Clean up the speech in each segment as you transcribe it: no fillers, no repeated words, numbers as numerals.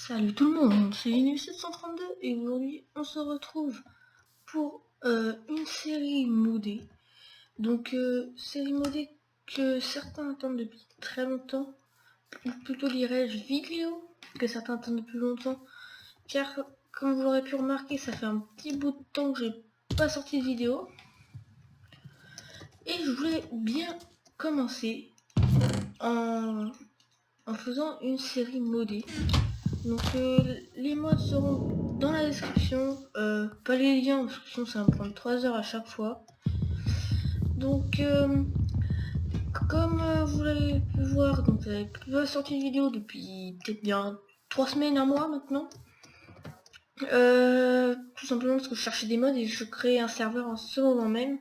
Salut tout le monde, c'est Linus732 et aujourd'hui on se retrouve pour une série modée. Donc série modée que certains attendent depuis très longtemps, ou plutôt dirais-je vidéo que certains attendent depuis longtemps, car comme vous l'aurez pu remarquer, ça fait un petit bout de temps que j'ai pas sorti de vidéo. Et je voulais bien commencer en faisant une série modée. Donc les modes seront dans la description, pas les liens en description, ça va me prendre 3 heures à chaque fois. Donc comme vous l'avez pu voir, donc j'avais pas sorti de vidéo depuis peut-être bien 3 semaines, un mois maintenant. Tout simplement parce que je cherchais des modes et je crée un serveur en ce moment même.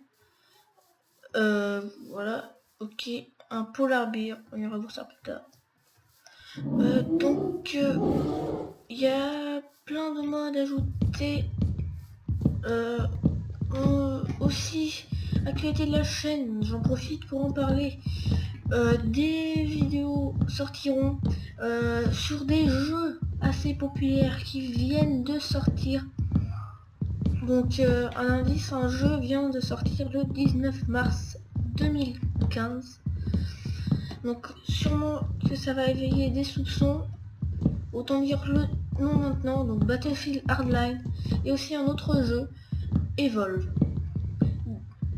Voilà, ok, un polar bear, on ira voir ça plus tard. Donc il y a plein de modes ajoutés. Aussi, actualité de la chaîne, j'en profite pour en parler. Des vidéos sortiront sur des jeux assez populaires qui viennent de sortir. Donc un indice, un jeu vient de sortir le 19 mars 2015. Donc sûrement que ça va éveiller des soupçons. Autant dire le nom maintenant, donc Battlefield Hardline et aussi un autre jeu, Evolve.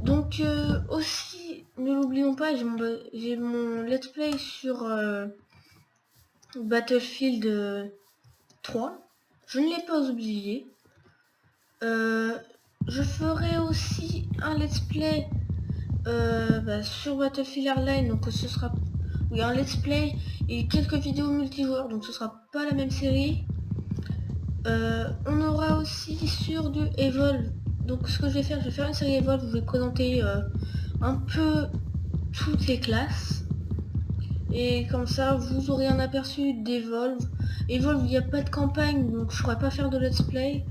Donc aussi, ne l'oublions pas, j'ai mon let's play sur Battlefield 3. Je ne l'ai pas oublié. Je ferai aussi un let's play sur Battlefield Hardline, donc ce sera un let's play et quelques vidéos multijoueurs, donc ce sera pas la même série. On aura aussi sur du Evolve. Donc ce que je vais faire une série Evolve où je vais présenter un peu toutes les classes. Et comme ça, vous aurez un aperçu d'Evolve. Evolve, il n'y a pas de campagne, donc je ne pourrai pas faire de let's play.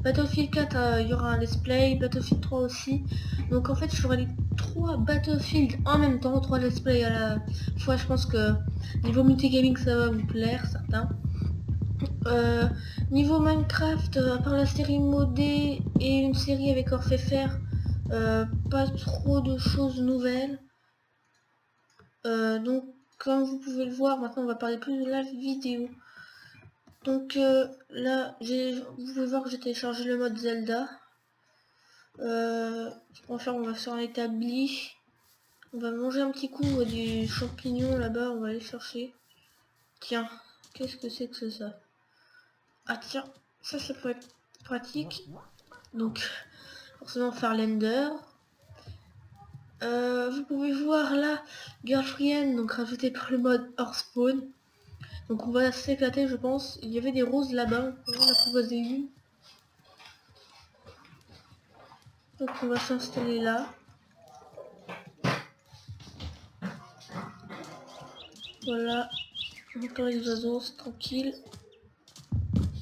Battlefield 4, il y aura un let's play. Battlefield 3 aussi. Donc en fait, je ferai les 3 Battlefield en même temps, 3 let's play à la fois. Je pense que niveau multigaming, ça va vous plaire, certains. Niveau Minecraft, à part la série modée et une série avec Orfefer, pas trop de choses nouvelles. Donc comme vous pouvez le voir, maintenant on va parler plus de la vidéo. Donc là, vous pouvez voir que j'ai téléchargé le mode Zelda. On va sur un établi. On va manger un petit coup des champignons là-bas, on va aller chercher. Tiens, qu'est-ce que c'est que ça? Ah tiens, ça peut être pratique. Donc forcément Farlander. Vous pouvez voir là Girlfriend, donc rajouté par le mode hors spawn. Donc on va s'éclater, je pense. Il y avait des roses là-bas, on va proposer une. Donc on va s'installer là. Voilà. Encore les oiseaux, c'est tranquille.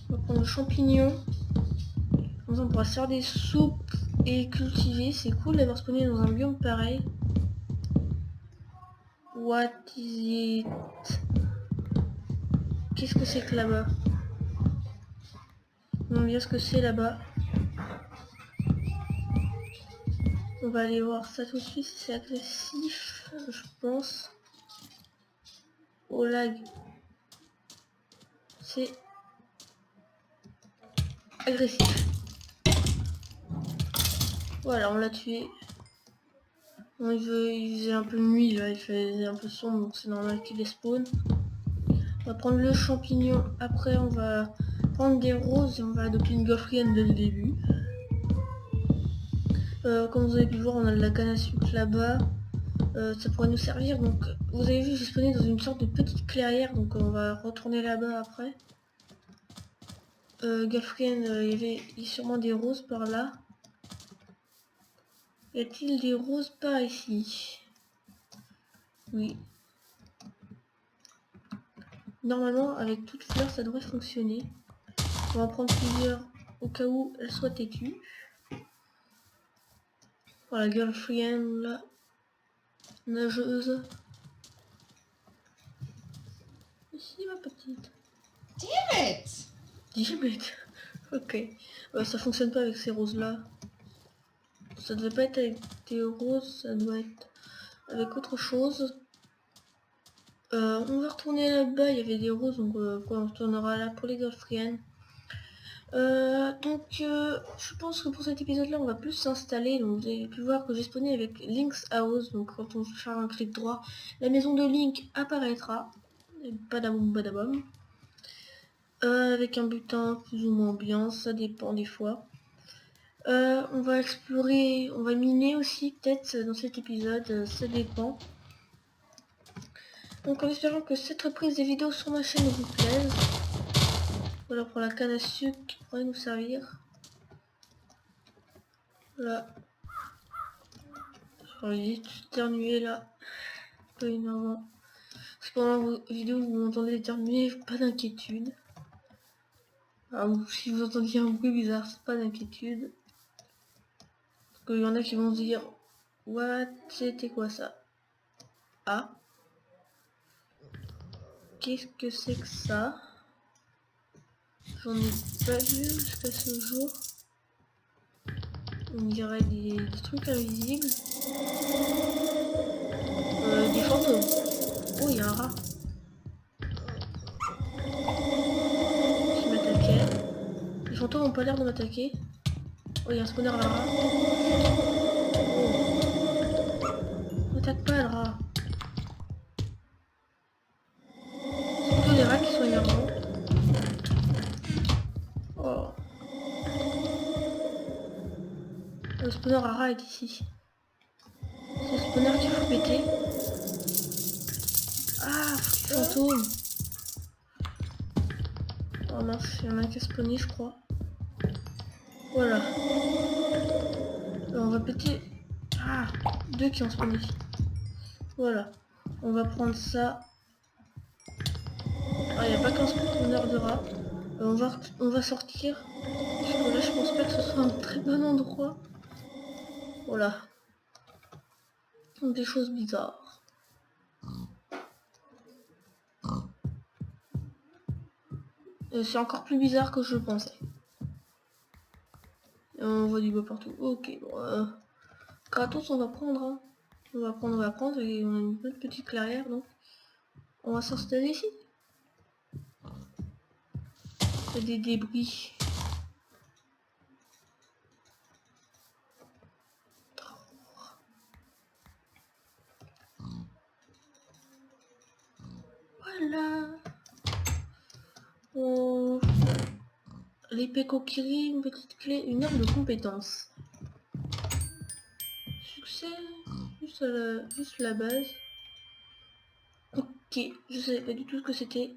On va prendre le champignon. Comme ça on pourra se faire des soupes et cultiver. C'est cool d'avoir spawné dans un biome pareil. What is it? Qu'est-ce que c'est que là-bas? On bien ce que c'est là-bas. On va aller voir ça tout de suite, c'est agressif, je pense. Au lag. C'est agressif. Voilà, on l'a tué. Bon, il faisait un peu nuit là, il faisait un peu sombre, donc c'est normal qu'il spawn. On va prendre le champignon, après on va prendre des roses et on va adopter une girlfriend dès le début. Comme vous avez pu voir, on a de la canne à sucre là-bas. Ça pourrait nous servir, donc vous avez vu, j'ai spawné dans une sorte de petite clairière, donc on va retourner là-bas après. Girlfriend, il y a sûrement des roses par là. Y a-t-il des roses par ici? Oui. Normalement, avec toute fleur, ça devrait fonctionner. On va en prendre plusieurs au cas où elle soit têtue. Voilà, Girlfriend, là. Nageuse. Ici, ma petite. Damn it! 10 mètres. Ok. Ça fonctionne pas avec ces roses là. Ça devait pas être avec des roses, ça doit être avec autre chose. On va retourner là-bas, il y avait des roses, donc on retournera là pour les girlfriends. Je pense que pour cet épisode là on va plus s'installer. Donc vous avez pu voir que j'ai spawné avec Link's House. Donc quand on fait un clic droit, la maison de Link apparaîtra. Badaboum badabom. Avec un butin plus ou moins bien, ça dépend des fois. On va explorer, on va miner aussi peut-être dans cet épisode, ça dépend. Donc en espérant que cette reprise des vidéos sur ma chaîne vous plaise. Voilà pour la canne à sucre qui pourrait nous servir. Voilà. J'ai éternué là. Pas énormément. Si pendant vos vidéos vous m'entendez éternuer, pas d'inquiétude. Ou si vous entendiez un bruit bizarre, c'est pas d'inquiétude. Parce qu'il y en a qui vont se dire what, c'était quoi ça? Ah. Qu'est-ce que c'est que ça? J'en ai pas vu jusqu'à ce jour. On dirait des trucs invisibles. Des fantômes. Oh, il y a un rat qui m'attaquait. Les fantômes ont pas l'air de m'attaquer. Oh, il y a un spawner à la rat. N'attaque pas le rat. C'est plutôt les rats qui sont énervants. Oh. Le spawner à rat est ici. C'est le spawner qu'il faut péter. Ah, fantôme. Oh mince, il y en a un qui a spawné, je crois. Voilà. Alors, on va péter... Ah, deux qui ont spawné. Voilà. On va prendre ça. Ah, il n'y a pas qu'un spawner de rats. On va sortir. Parce que là, je pense pas que ce soit un très bon endroit. Voilà. Donc, des choses bizarres. C'est encore plus bizarre que je le pensais. On voit du bois partout. Ok, bon. Gratos, on va prendre. Hein. On va prendre. Et on a une petite clairière, donc. On va s'installer ici. Il y a des débris. Voilà. L'épée Kokiri, une petite clé, une arme de compétence. Succès, juste la base. Ok, je savais pas du tout ce que c'était.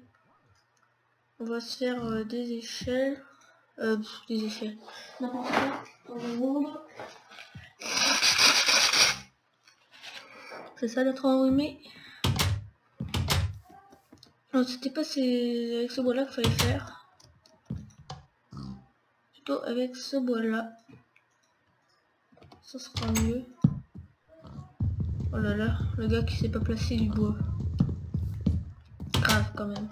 On va se faire des échelles. Des échelles. N'importe quoi dans le monde. C'est ça d'être enrhumé. Non, c'était pas avec ce bois là qu'il fallait faire. Plutôt avec ce bois là. Ça sera mieux. Oh là là, le gars qui s'est pas placé du bois. Grave quand même.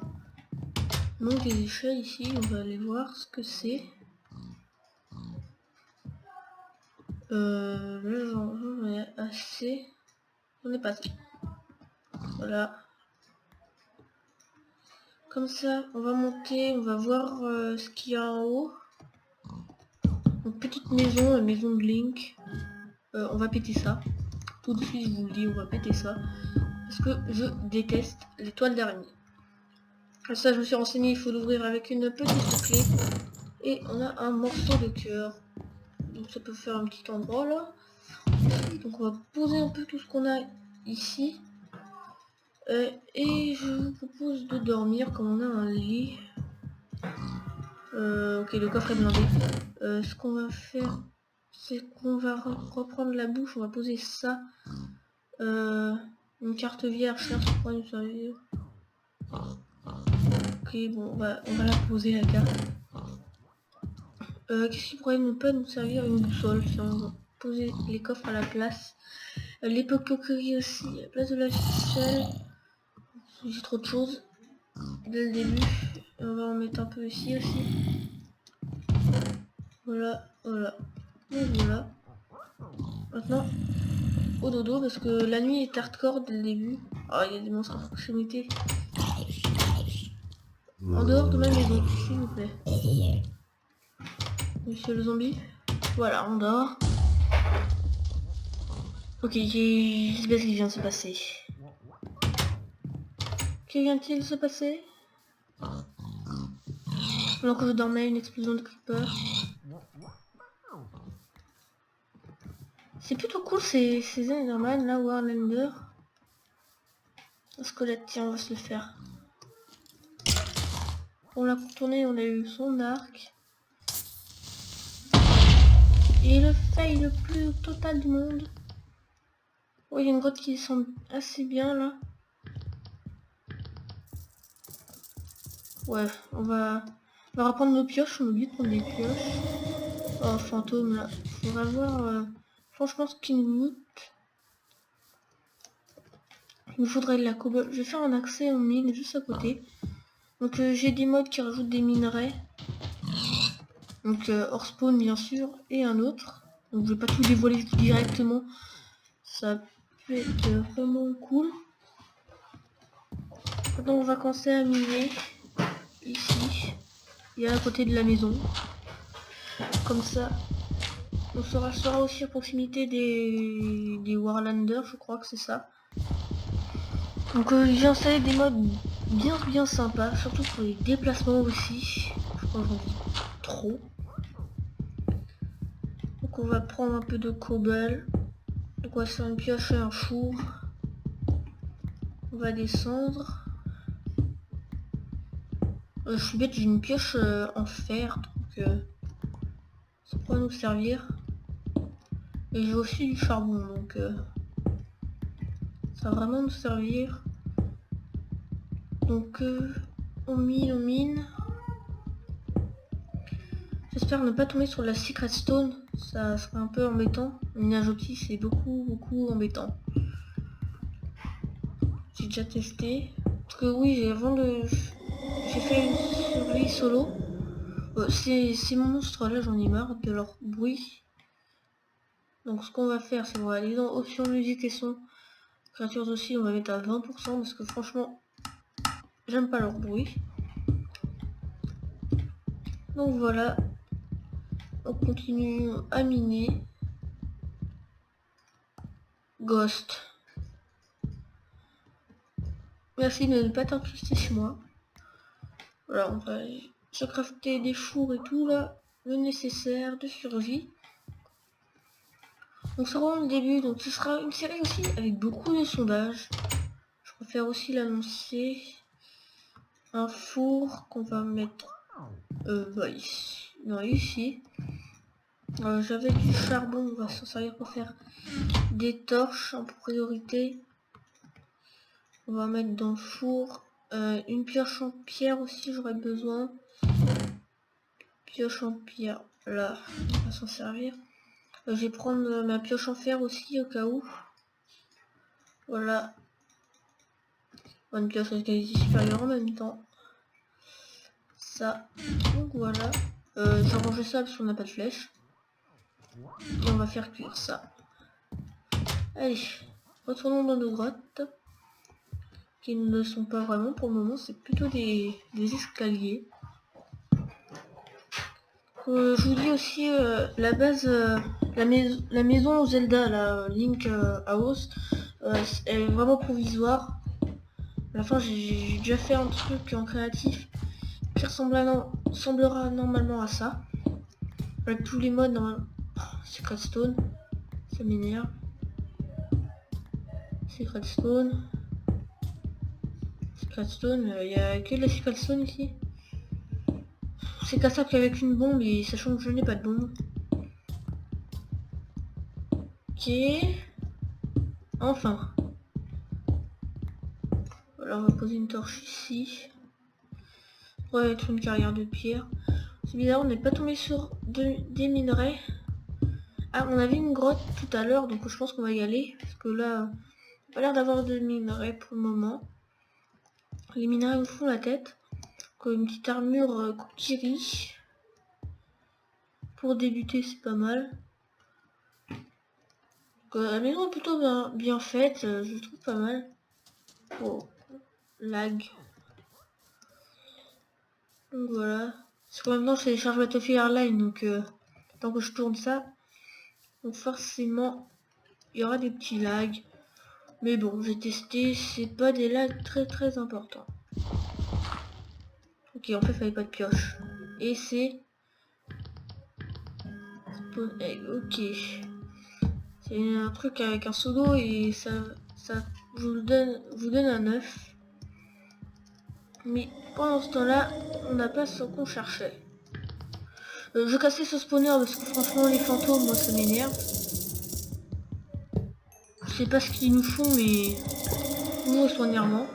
Donc des échelles ici, on va aller voir ce que c'est. Là j'en ai assez. J'en ai pas assez. Voilà. Comme ça, on va monter, on va voir ce qu'il y a en haut. Donc petite maison, la maison de Link. On va péter ça. Tout de suite je vous le dis, on va péter ça. Parce que je déteste les toiles d'araignée. Ça je me suis renseigné, il faut l'ouvrir avec une petite clé. Et on a un morceau de cœur. Donc ça peut faire un petit endroit là. Donc on va poser un peu tout ce qu'on a ici. Et je vous propose de dormir comme on a un lit. Ok, le coffre est blindé. Ce qu'on va faire, c'est qu'on va reprendre la bouffe. On va poser ça. Une carte vierge, ça pourrait nous servir. Ok, bon, on va la poser la carte. Qu'est-ce qui pourrait ne pas nous servir? Une boussole. Ça, on va poser les coffres à la place. L'époque coquerie aussi, à la place de la ficelle. J'ai trop de choses. dès le début. Et on va en mettre un peu ici aussi. Voilà, voilà. Et voilà. Maintenant, au dodo, parce que la nuit est hardcore dès le début. Ah, il y a des monstres à proximité. En dehors de ma maison, s'il vous plaît. Monsieur le zombie. Voilà, on dort. Ok, je sais pas ce qui vient de se passer. Que vient-il de se passer? Alors que je dormais, une explosion de creeper. C'est plutôt cool ces Enderman là, Warlander. Un squelette, tiens, on va se le faire. On l'a contourné, on a eu son arc. Et le fail le plus total du monde. Oh, il y a une grotte qui descend assez bien là. Ouais, on va reprendre nos pioches, on oublie de prendre des pioches. Oh, fantôme là. Faudra voir franchement ce qui nous coûte. Il nous faudrait de la cobble. Je vais faire un accès en mine juste à côté. Donc j'ai des modes qui rajoutent des minerais. Donc hors spawn bien sûr. Et un autre. Donc je vais pas tout dévoiler directement. Ça peut être vraiment cool. Maintenant on va commencer à miner. Ici. Et à côté de la maison. Comme ça. On sera aussi à proximité des Warlanders, je crois que c'est ça. Donc j'ai installé des modes bien sympas, surtout pour les déplacements aussi. Je crois que j'en dis trop. Donc on va prendre un peu de cobble. Donc on va faire une pioche et un four. On va descendre. Je suis bête, j'ai une pioche en fer, donc ça pourra nous servir. Et j'ai aussi du charbon, donc ça va vraiment nous servir. Donc on mine. J'espère ne pas tomber sur la secret stone, ça serait un peu embêtant. Le minage optique c'est beaucoup embêtant. J'ai déjà testé. Parce que oui, j'ai fait une survie solo. Ces monstres là, j'en ai marre de leur bruit. Donc ce qu'on va faire, c'est qu'on va aller dans options musique et son. Créatures aussi, on va mettre à 20% parce que franchement, j'aime pas leur bruit. Donc voilà. On continue à miner. Ghost. Merci de ne pas t'incruster chez moi. Voilà, on va se crafter des fours et tout là. Le nécessaire de survie. Donc c'est vraiment le début, donc ce sera une série aussi avec beaucoup de sondages. Je préfère aussi l'annoncer. Un four qu'on va mettre ici. Non, ici. J'avais du charbon, on va s'en servir pour faire des torches en priorité. On va mettre dans le four. Une pioche en pierre aussi, j'aurais besoin. Pioche en pierre, là, on va s'en servir. Je vais prendre ma pioche en fer aussi au cas où. Voilà. Une pioche de qualité supérieure en même temps. Ça. Donc voilà. J'ai rangé ça parce qu'on n'a pas de flèche. Et on va faire cuire ça. Allez, retournons dans nos grottes. Qui ne sont pas vraiment pour le moment, c'est plutôt des escaliers. Je vous dis aussi la base, la maison Zelda, la Link House, est vraiment provisoire. À la fin j'ai déjà fait un truc en créatif qui ressemblera normalement à ça. Avec tous les modes normalement. Secret Stone, ça m'énerve. Secret Stone. Secret Stone, il n'y a que de la Secret Stone ici. C'est cassable qu'avec une bombe et sachant que je n'ai pas de bombe. Ok. Enfin. Voilà, on va poser une torche ici. On va mettre une carrière de pierre. C'est bizarre, on n'est pas tombé sur des minerais. Ah, on avait une grotte tout à l'heure, donc je pense qu'on va y aller. Parce que là, on n'a pas l'air d'avoir de minerais pour le moment. Les minerais me font la tête. Comme une petite armure Kokiri. Pour débuter, c'est pas mal. La maison est plutôt bien faite, je trouve pas mal. Oh, lag. Donc voilà. Parce qu'en même temps, je télécharge Battlefield Airline, donc tant que je tourne ça, donc forcément, il y aura des petits lags. Mais bon, j'ai testé, c'est pas des lags très importants. Ok, en fait, il fallait pas de pioche. Et c'est... Ok. C'est un truc avec un pseudo et ça vous donne un œuf. Mais pendant ce temps-là, on n'a pas ce qu'on cherchait. Je cassais ce spawner parce que franchement les fantômes, moi ça m'énerve. Je sais pas ce qu'ils nous font, mais nous sont énervants.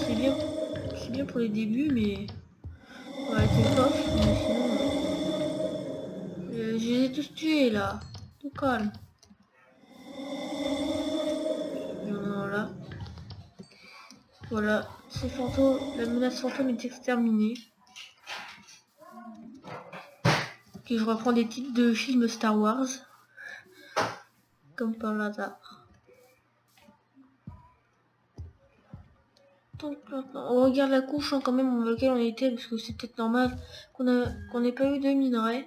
C'est bien pour les débuts, mais on va arrêter le coffre. Mais sinon, je les ai tous tués là. Tout calme. Voilà. Voilà, ces fantômes, la menace fantôme est exterminée. Ok, je reprends des titres de films Star Wars. Comme par hasard. Donc maintenant, on regarde la couche quand même dans laquelle on était, parce que c'est peut-être normal qu'on n'ait pas eu de minerais.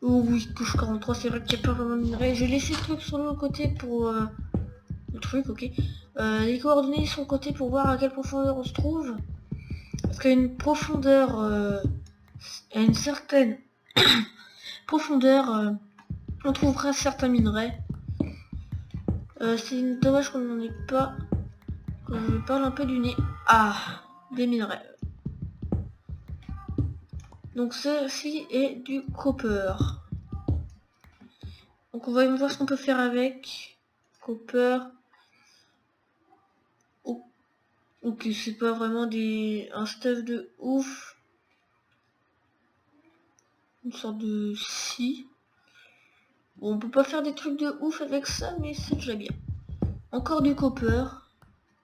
Oh oui, couche 43, c'est vrai qu'il n'y a pas vraiment de minerais. J'ai laissé le truc sur le côté pour... le truc, ok. Les coordonnées sur le côté pour voir à quelle profondeur on se trouve. Parce qu'à une profondeur... à une certaine profondeur, on trouvera certains minerais. C'est dommage qu'on n'en ait pas. Quand je parle un peu du nez. Ah, des minerais. Donc ceci est du copper. Donc on va voir ce qu'on peut faire avec. Copper. Oh, ok, c'est pas vraiment un stuff de ouf. Une sorte de scie. Bon, on peut pas faire des trucs de ouf avec ça, mais c'est déjà bien. Encore du copper.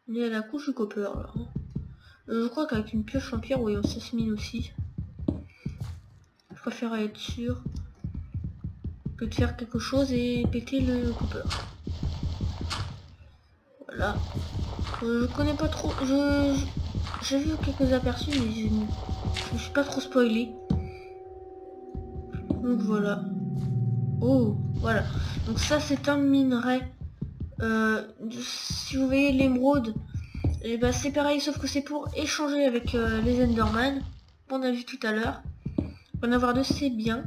On est à la couche du copper là. Je crois qu'avec une pioche en pierre, oui, ça se mine aussi. Je préfère être sûr que de faire quelque chose et péter le copper. Voilà. Je connais pas trop. J'ai vu quelques aperçus, mais je me suis pas trop spoilé. Donc voilà. Oh, voilà. Donc ça c'est un minerai. Si vous voyez l'émeraude, et bah c'est pareil, sauf que c'est pour échanger avec les Enderman. On a vu tout à l'heure. En avoir deux c'est bien,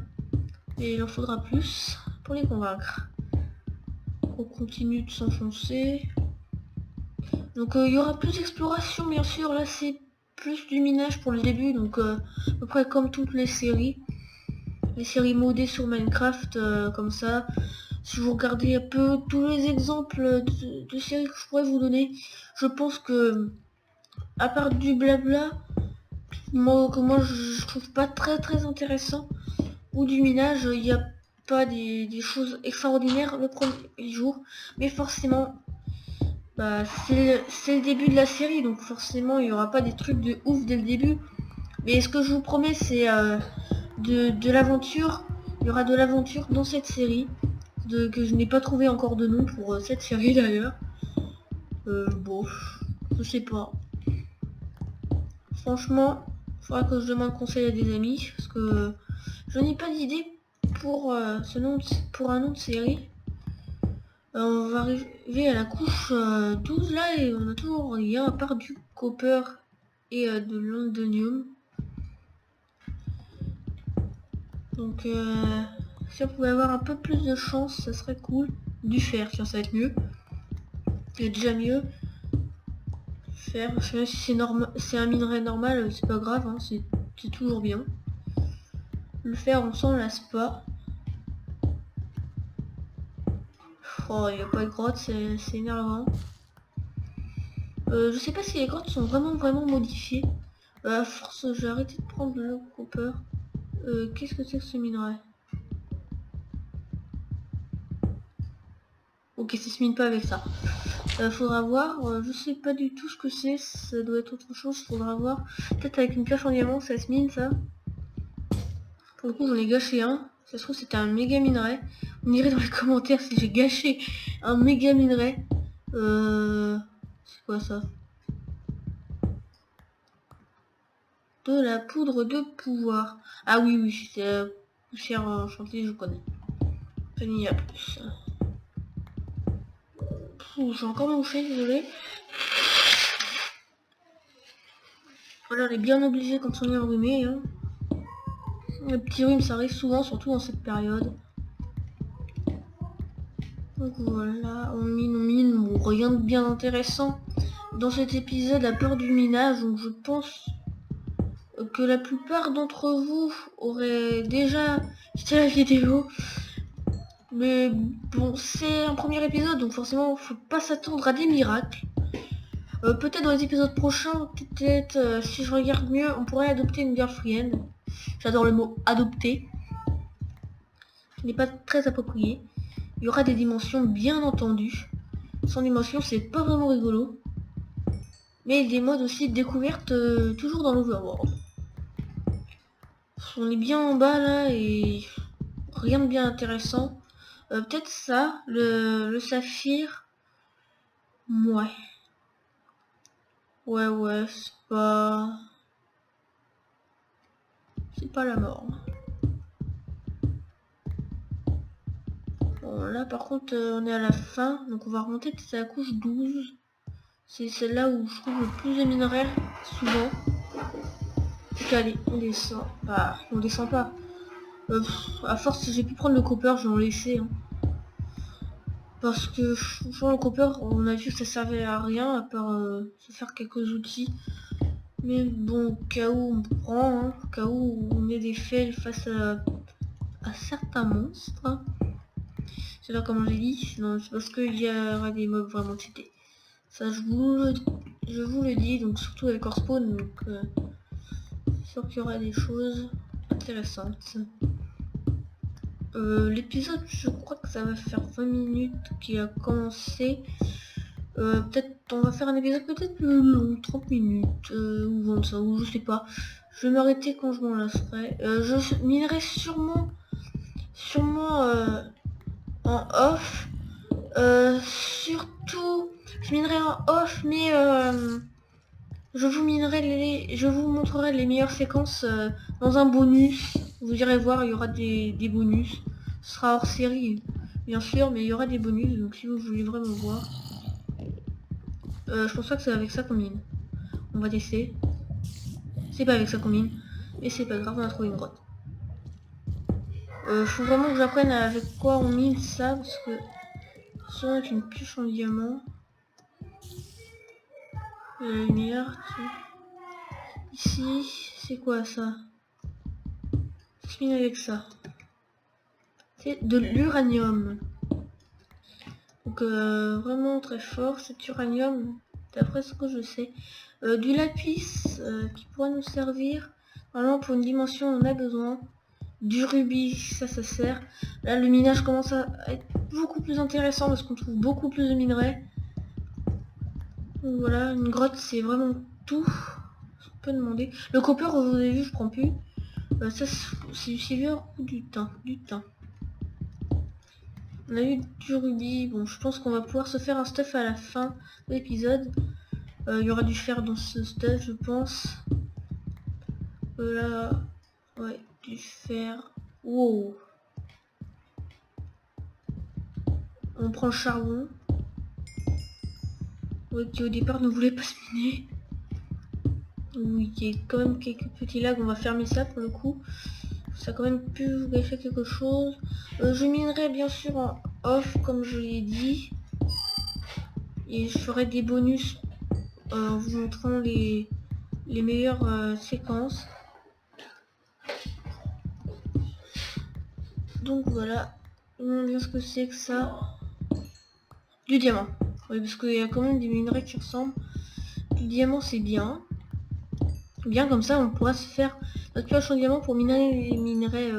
mais il en faudra plus pour les convaincre. On continue de s'enfoncer. Donc il y aura plus d'exploration bien sûr. Là c'est plus du minage pour le début, donc à peu près comme toutes les séries modées sur Minecraft, comme ça. Si vous regardez un peu tous les exemples de séries que je pourrais vous donner, je pense que à part du blabla que moi je trouve pas très intéressant, ou du minage, il n'y a pas des choses extraordinaires le premier jour, mais forcément bah, c'est le début de la série, donc forcément il n'y aura pas des trucs de ouf dès le début. Mais ce que je vous promets, c'est de l'aventure. Il y aura de l'aventure dans cette série, que je n'ai pas trouvé encore de nom pour cette série d'ailleurs. Bon, je sais pas. Franchement, il faudra que je demande conseil à des amis, parce que je n'ai pas d'idée pour pour un nom de série. On va arriver à la couche 12 là, et on a toujours rien à part du copper et de l'ondonium. Donc si on pouvait avoir un peu plus de chance, ça serait cool. Du fer, tiens, ça va être mieux. C'est déjà mieux. Fer, parce que si c'est un minerai normal, c'est pas grave, hein, c'est toujours bien. Le fer, on s'en lasse pas. Oh, il n'y a pas de grotte, c'est énervant. Je sais pas si les grottes sont vraiment modifiées. À force, j'ai arrêté de prendre le copper. Qu'est-ce que c'est que ce minerai? Ok, ça se mine pas avec ça. Faudra voir, je sais pas du tout ce que c'est, ça doit être autre chose, faudra voir. Peut-être avec une pioche en diamant, ça se mine ça. Pour le coup j'en ai gâché un, ça se trouve c'était un méga minerai. On irait dans les commentaires si j'ai gâché un méga minerai. C'est quoi ça? De la poudre de pouvoir. Ah oui oui, c'est la poussière enchantée, je connais. Vanilla plus. J'ai encore mouché, désolé. Voilà, on est bien obligé quand on est enrhumé. Hein. Le petit rhume, ça arrive souvent, surtout dans cette période. Donc voilà, on mine, bon, rien de bien intéressant dans cet épisode à peur du minage. Donc je pense que la plupart d'entre vous auraient déjà quitté la vidéo. Mais bon, c'est un premier épisode, donc forcément, faut pas s'attendre à des miracles. Peut-être dans les épisodes prochains, peut-être si je regarde mieux, on pourrait adopter une girlfriend. J'adore le mot adopter. Ce n'est pas très approprié. Il y aura des dimensions bien entendu. Sans dimension, c'est pas vraiment rigolo. Mais des modes aussi de découverte toujours dans l'Overworld. On est bien en bas là et rien de bien intéressant. Peut-être ça, le saphir. Ouais. Ouais, c'est pas la mort. Bon, là par contre on est à la fin, donc on va remonter peut-être à la couche 12. C'est celle-là où je trouve le plus de minerais, souvent. Donc allez, on descend. Bah, on descend pas. À force, j'ai pu prendre le copper, je vais en laisser. Hein. Parce que, franchement, le copper, on a vu que ça servait à rien, à part se faire quelques outils. Mais bon, au cas où on prend, hein, au cas où on ait des fails face à certains monstres. Hein. C'est là comme j'ai dit, non, c'est parce qu'il y aura des mobs vraiment cheatés. Ça, je vous le dis, donc surtout avec Spawn, donc c'est sûr qu'il y aura des choses intéressantes. L'épisode, je crois que ça va faire 20 minutes qu'il a commencé. Peut-être on va faire un épisode peut-être plus long, 30 minutes, ou 25, ou je sais pas. Je vais m'arrêter quand je m'en lasserai. Je minerai sûrement en off. Surtout, je minerai en off, mais je vous montrerai les meilleures séquences dans un bonus. Vous irez voir, il y aura des bonus. Ce sera hors série, bien sûr, mais il y aura des bonus, donc si vous voulez vraiment voir. Je pense pas que c'est avec ça qu'on mine. On va tester. C'est pas avec ça qu'on mine. Mais c'est pas grave, on a trouvé une grotte. Faut vraiment que j'apprenne avec quoi on mine ça, parce que ça avec une pioche en diamant. La lumière. Ici, c'est quoi ça? Ça se mine avec ça. C'est de l'uranium. Donc vraiment très fort cet uranium, d'après ce que je sais. Du lapis qui pourra nous servir. Normalement pour une dimension on en a besoin. Du rubis, ça sert. Là le minage commence à être beaucoup plus intéressant parce qu'on trouve beaucoup plus de minerais. Donc voilà, une grotte c'est vraiment tout. On peut demander. Le copper, vous avez vu, je prends plus. Ça c'est du silver ou du tin. On a eu du rubis, bon je pense qu'on va pouvoir se faire un stuff à la fin de l'épisode. Il y aura du fer dans ce stuff je pense. Là, ouais, du fer. Wow. On prend le charbon. Ouais, qui au départ ne voulait pas se miner. Oui, il y a quand même quelques petits lags, on va fermer ça pour le coup. Ça a quand même pu vous gâcher quelque chose. Je minerai bien sûr en off comme je l'ai dit. Et je ferai des bonus en vous montrant les meilleures séquences. Donc voilà. On va dire ce que c'est que ça. Du diamant. Oui, parce qu'il y a quand même des minerais qui ressemblent. Du diamant c'est bien. Bien comme ça on pourra se faire notre pioche en diamant pour miner les minerais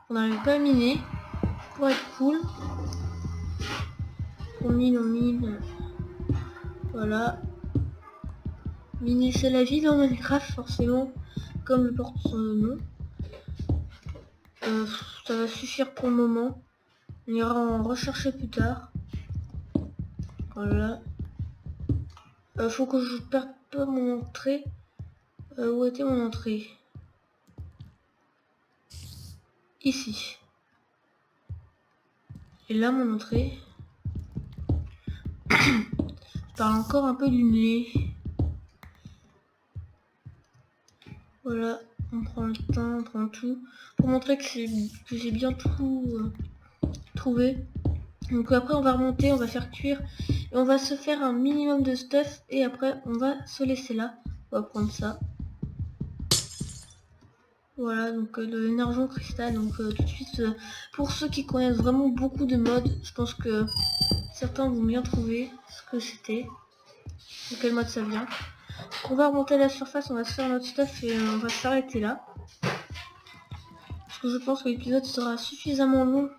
qu'on n'arrive pas à miner. Pour être cool. On mine. Voilà. Mini c'est la vie dans Minecraft forcément, comme le porte son nom. Ça va suffire pour le moment. On ira en rechercher plus tard. Voilà. Faut que je perde pas mon entrée. Où était mon entrée? Ici. Et là mon entrée. Je parle encore un peu du nez. Voilà, on prend le temps, on prend tout. Pour montrer que j'ai bien tout trouvé. Donc après on va remonter, on va faire cuire. Et on va se faire un minimum de stuff. Et après on va se laisser là. On va prendre ça. Voilà, donc de l'énergie cristal. Donc tout de suite, pour ceux qui connaissent vraiment beaucoup de modes, je pense que certains vont bien trouver ce que c'était. De quel mode ça vient. On va remonter à la surface, on va se faire notre stuff et on va s'arrêter là. Parce que je pense que l'épisode sera suffisamment long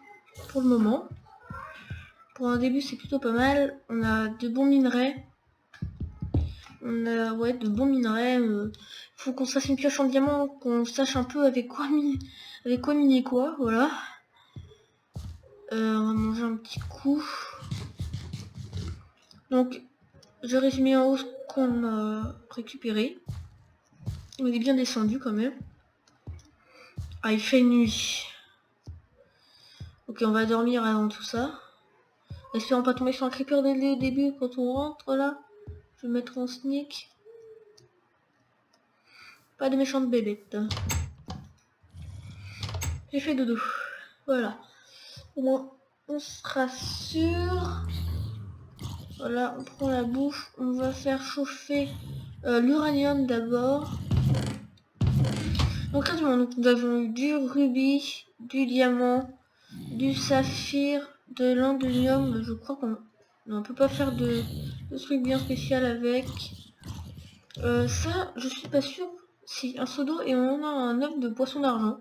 pour le moment. Pour un début c'est plutôt pas mal. On a de bons minerais. On a de bons minerais. Faut qu'on se fasse une pioche en diamant, qu'on sache un peu avec quoi miner quoi, voilà. On va manger un petit coup. Donc je résume en haut ce qu'on a récupéré. On est bien descendu quand même. Ah, il fait nuit. Ok, on va dormir avant tout ça. Espérons pas tomber sur un creeper dès le début quand on rentre là. Je vais mettre en sneak. Pas de méchantes bébêtes. J'ai fait dodo. Voilà. Au moins, on sera sûr. Voilà, on prend la bouffe. On va faire chauffer l'uranium d'abord. Donc, nous avons eu du rubis, du diamant, du saphir, de l'indonium. Je crois qu'on ne peut pas faire de truc bien spécial avec. Ça, je suis pas sûre. Si, un seau d'eau et on a un œuf de poisson d'argent.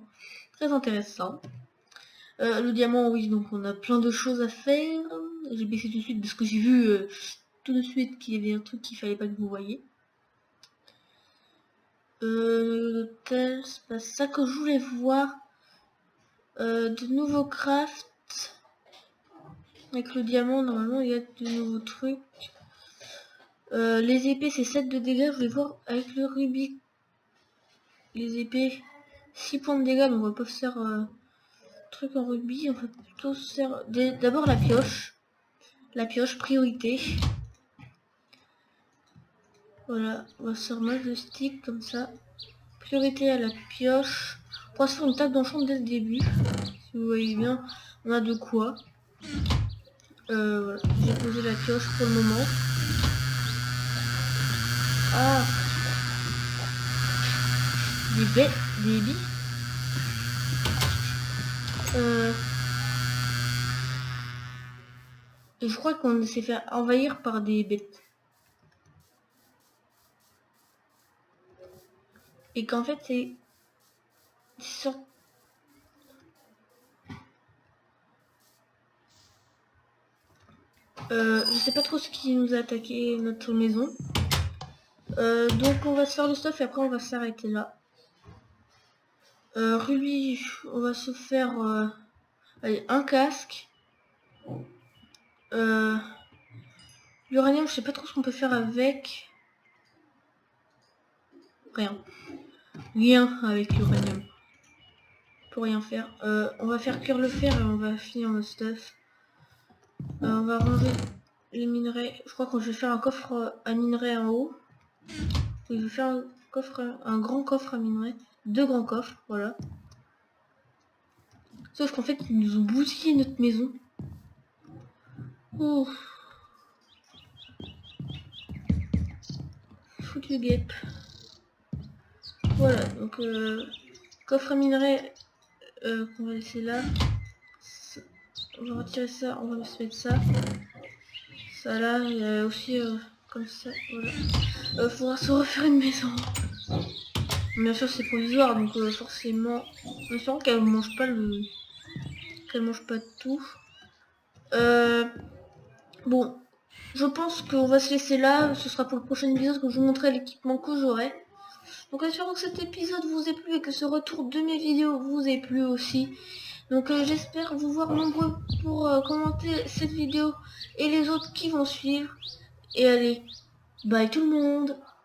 Très intéressant. Le diamant, oui, donc on a plein de choses à faire. J'ai baissé tout de suite parce que j'ai vu tout de suite qu'il y avait un truc qu'il fallait pas que vous voyez. C'est pas ça que je voulais voir. De nouveaux crafts. Avec le diamant, normalement, il y a de nouveaux trucs. Les épées, c'est 7 de dégâts. Je vais voir avec le rubis. Les épées, 6 points de dégâts, donc on va pas faire truc en rubis. On va plutôt se faire d'abord la pioche. La pioche, priorité. Voilà, on va se faire mal de stick comme ça. Priorité à la pioche. On va se faire une table d'enchant dès le début. Si vous voyez bien, on a de quoi. Voilà. J'ai posé la pioche pour le moment. Ah, des baies, des billes. Et je crois qu'on s'est fait envahir par des bêtes. Et qu'en fait c'est sur... je sais pas trop ce qui nous a attaqué notre maison. Donc on va se faire le stuff et après on va s'arrêter là. Ruby, on va se faire allez, un casque. L'uranium, je sais pas trop ce qu'on peut faire avec. Rien. Rien avec l'uranium. Pour rien faire. On va faire cuire le fer et on va finir notre stuff. On va ranger les minerais. Je crois que je vais faire un coffre à minerais en haut. Je vais faire un grand coffre à minerais. 2 grands coffres, voilà. Sauf qu'en fait, ils nous ont bousillé notre maison. Ouh. Foutu guêpe. Voilà, donc coffre à minerais qu'on va laisser là. On va retirer ça, on va se mettre ça. Ça là, il y a aussi comme ça, voilà. Faudra se refaire une maison. Bien sûr c'est provisoire, donc forcément, en espérant qu'elle mange pas tout. Bon, je pense qu'on va se laisser là. Ce sera pour le prochain épisode que je vous montrerai l'équipement que j'aurai. Donc espérons que cet épisode vous ait plu et que ce retour de mes vidéos vous ait plu aussi. Donc j'espère vous voir nombreux pour commenter cette vidéo et les autres qui vont suivre. Et allez, bye tout le monde!